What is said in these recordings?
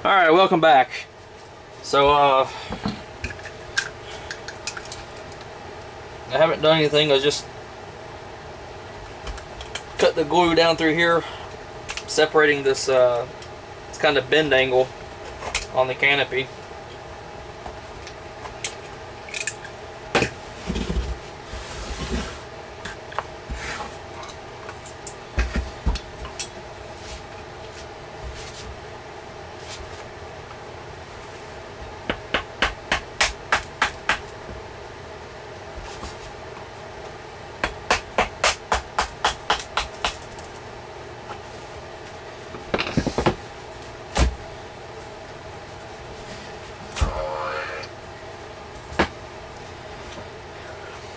Alright, welcome back. So, I haven't done anything. I just cut the glue down through here, separating this it's kind of bend angle on the canopy.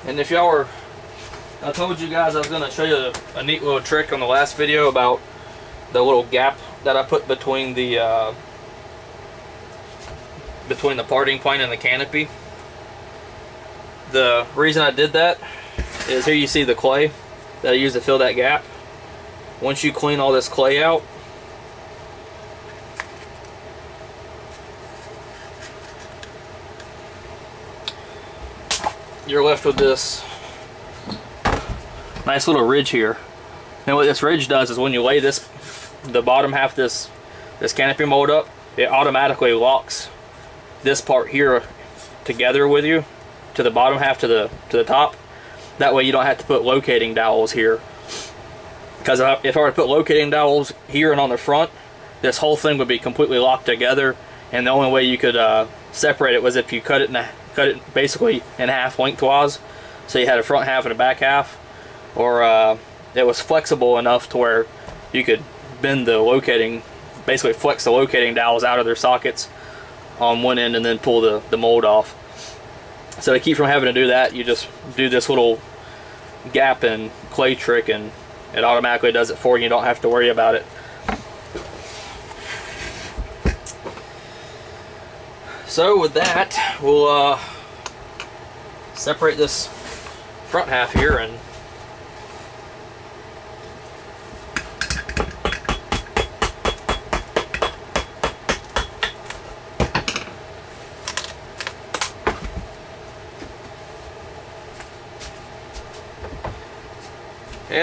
And if y'all were, I told you guys I was going to show you a neat little trick on the last video about the little gap that I put between the parting plane and the canopy. The reason I did that is here you see the clay that I used to fill that gap. Once you clean all this clay out, you're left with this nice little ridge here. And what this ridge does is when you lay the bottom half of this canopy mold up, it automatically locks this part here together with you to the bottom half to the top. That way you don't have to put locating dowels here. Because if I were to put locating dowels here and on the front, this whole thing would be completely locked together, and the only way you could separate it was if you cut it basically in half lengthwise, so you had a front half and a back half, or it was flexible enough to where you could bend the locating, basically flex the locating dowels out of their sockets on one end and then pull the mold off. So to keep from having to do that, you just do this little gap and clay trick and it automatically does it for you. You don't have to worry about it. So with that, we'll separate this front half here and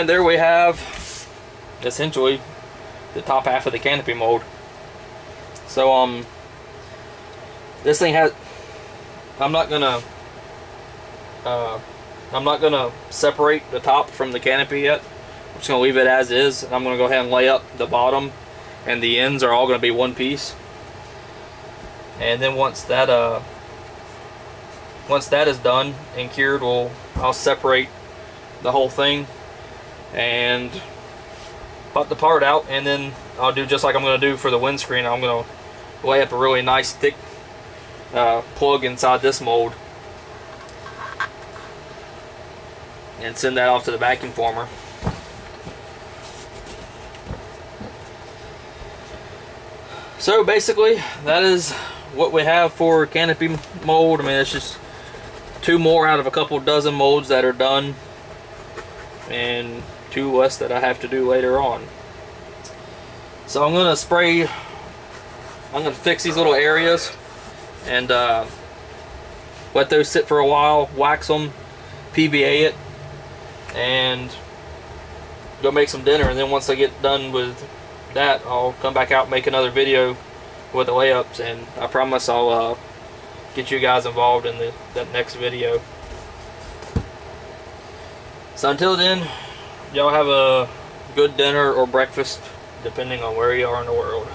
there we have essentially the top half of the canopy mold. So this thing has, I'm not gonna separate the top from the canopy yet. I'm just gonna leave it as is. I'm gonna go ahead and lay up the bottom, and the ends are all gonna be one piece. And then once that is done and cured, I'll separate the whole thing and pop the part out, and then I'll do just like I'm gonna do for the windscreen. I'm gonna lay up a really nice thick plug inside this mold and send that off to the vacuum former. So basically that is what we have for canopy mold. I mean, it's just 2 more out of a couple dozen molds that are done, and 2 less that I have to do later on. So I'm gonna fix these little areas and let those sit for a while, wax them, PVA it, and go make some dinner. And then once I get done with that, I'll come back out and make another video with the layups, and I promise I'll get you guys involved in that next video. So until then, y'all have a good dinner or breakfast, depending on where you are in the world.